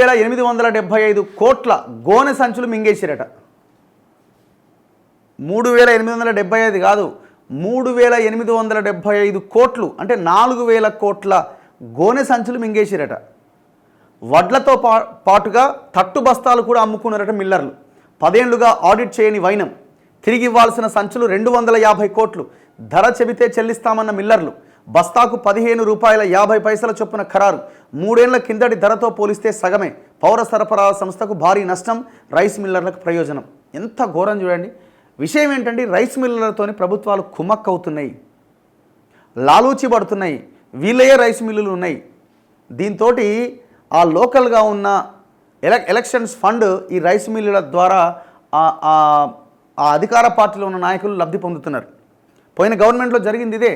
3,875 కోట్ల గోనె సంచులు మింగేసిరట. 3,875 కాదు, 3,875 కోట్లు అంటే 4,000 కోట్ల గోనె సంచులు మింగేసిరట. వడ్లతో పాటుగా తట్టు బస్తాలు కూడా అమ్ముకున్నారట మిల్లర్లు. 10 ఏళ్లుగా ఆడిట్ చేయని వైనం. తిరిగి ఇవ్వాల్సిన సంచులు 250 కోట్లు. ధర చెబితే చెల్లిస్తామన్న మిల్లర్లు. బస్తాకు ₹15.50 చొప్పున ఖరారు. 3 ఏళ్ల కిందటి ధరతో పోలిస్తే సగమే. పౌర సరఫరాల సంస్థకు భారీ నష్టం, రైస్ మిల్లర్లకు ప్రయోజనం. ఎంత ఘోరం చూడండి. విషయం ఏంటంటే రైస్ మిల్లర్లతోని ప్రభుత్వాలు కుమ్మక్కవుతున్నాయి, లాలూచి పడుతున్నాయి. వీళ్ళయే రైస్ మిల్లులు ఉన్నాయి. దీంతో ఆ లోకల్గా ఉన్న ఎలక్షన్స్ ఫండ్ ఈ రైస్ మిల్లుల ద్వారా ఆ అధికార పార్టీలో ఉన్న నాయకులు లబ్ధి పొందుతున్నారు. పోయిన గవర్నమెంట్లో జరిగింది ఇదే.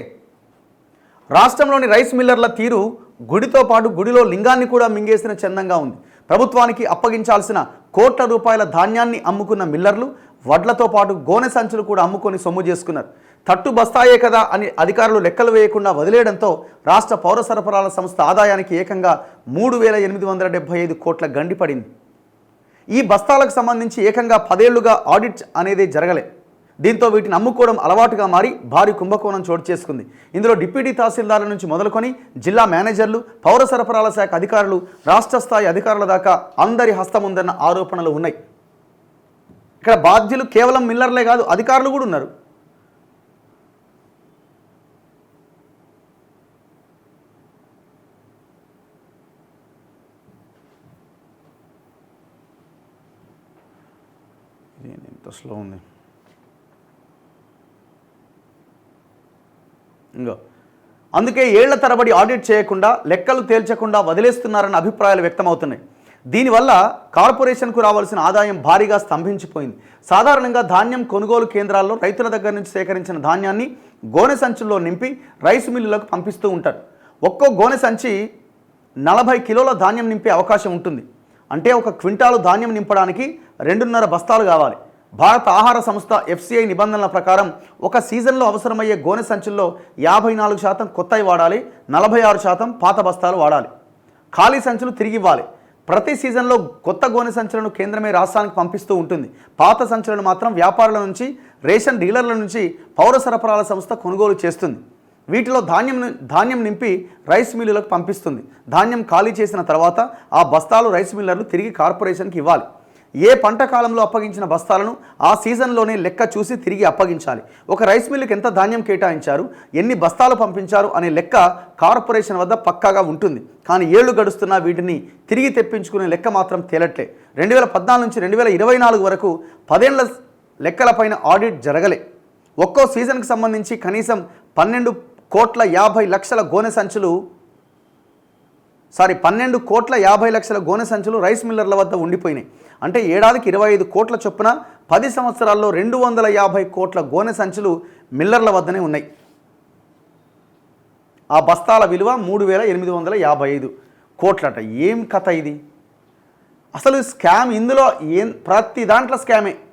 రాష్ట్రంలోని రైస్ మిల్లర్ల తీరు గుడితో పాటు గుడిలో లింగాన్ని కూడా మింగేసిన చందంగా ఉంది. ప్రభుత్వానికి అప్పగించాల్సిన కోట్ల రూపాయల ధాన్యాన్ని అమ్ముకున్న మిల్లర్లు వడ్లతో పాటు గోనె సంచులు కూడా అమ్ముకొని సొమ్ము చేసుకున్నారు. తట్టు బస్తాయే కదా అని అధికారులు లెక్కలు వేయకుండా వదిలేయడంతో రాష్ట్ర పౌర సరఫరాల సంస్థ ఆదాయానికి ఏకంగా 3,875 కోట్ల గండి పడింది. ఈ బస్తాలకు సంబంధించి ఏకంగా 10 ఏళ్లుగా ఆడిట్ అనేది జరగలే. దీంతో వీటిని అమ్ముకోవడం అలవాటుగా మారి భారీ కుంభకోణం చోటు చేసుకుంది. ఇందులో డిప్యూటీ తహసీల్దార్ల నుంచి మొదలుకొని జిల్లా మేనేజర్లు, పౌర సరఫరాల శాఖ అధికారులు, రాష్ట్ర స్థాయి అధికారుల దాకా అందరి హస్తం ఉందన్న ఆరోపణలు ఉన్నాయి. ఇక్కడ బాధ్యులు కేవలం మిల్లర్లే కాదు, అధికారులు కూడా ఉన్నారు. ఎంత స్లో ఉంది. ఇంకో అందుకే ఏళ్ల తరబడి ఆడిట్ చేయకుండా, లెక్కలు తేల్చకుండా వదిలేస్తున్నారన్న అభిప్రాయాలు వ్యక్తమవుతున్నాయి. దీనివల్ల కార్పొరేషన్కు రావాల్సిన ఆదాయం భారీగా స్తంభించిపోయింది. సాధారణంగా ధాన్యం కొనుగోలు కేంద్రాల్లో రైతుల దగ్గర నుంచి సేకరించిన ధాన్యాన్ని గోనె సంచుల్లో నింపి రైస్ మిల్లులకు పంపిస్తూ ఉంటారు. ఒక్కో గోనె సంచి 40 కిలోల ధాన్యం నింపే అవకాశం ఉంటుంది. అంటే 1 క్వింటాలు ధాన్యం నింపడానికి 2.5 బస్తాలు కావాలి. భారత ఆహార సంస్థ FCI నిబంధనల ప్రకారం ఒక సీజన్లో అవసరమయ్యే గోనె సంచుల్లో 54% కొత్తవి వాడాలి, 46% పాత బస్తాలు వాడాలి. ఖాళీ సంచులు తిరిగి ఇవ్వాలి. ప్రతి సీజన్లో కొత్త గోనె సంచులను కేంద్రమే రాష్ట్రానికి పంపిస్తూ ఉంటుంది. పాత సంచులను మాత్రం వ్యాపారుల నుంచి, రేషన్ డీలర్ల నుంచి పౌర సరఫరాల సంస్థ కొనుగోలు చేస్తుంది. వీటిలో ధాన్యం నింపి రైస్ మిల్లులకు పంపిస్తుంది. ధాన్యం ఖాళీ చేసిన తర్వాత ఆ బస్తాలు రైస్ మిల్లర్లు తిరిగి కార్పొరేషన్కి ఇవ్వాలి. ఏ పంట కాలంలో అప్పగించిన బస్తాలను ఆ సీజన్లోనే లెక్క చూసి తిరిగి అప్పగించాలి. ఒక రైస్ మిల్లుకి ఎంత ధాన్యం కేటాయించారు, ఎన్ని బస్తాలు పంపించారు అనే లెక్క కార్పొరేషన్ వద్ద పక్కాగా ఉంటుంది. కానీ ఏళ్లు గడుస్తున్నా వీటిని తిరిగి తెప్పించుకునే లెక్క మాత్రం తేలట్లే. 2014 నుంచి 2024 వరకు 10 ఏళ్ల లెక్కలపైన ఆడిట్ జరగలే. ఒక్కో సీజన్కి సంబంధించి కనీసం 12 కోట్ల 50 లక్షల గోనె సంచులు 12 కోట్ల 50 లక్షల గోనె సంచులు రైస్ మిల్లర్ల వద్ద ఉండిపోయినాయి. అంటే ఏడాదికి 25 కోట్ల చొప్పున 10 సంవత్సరాల్లో 250 కోట్ల గోనె సంచులు మిల్లర్ల వద్దనే ఉన్నాయి. ఆ బస్తాల విలువ 3,875 కోట్లట. ఏం కథ ఇది? అసలు స్కామ్ ఇందులో ప్రతి దాంట్లో స్కామే.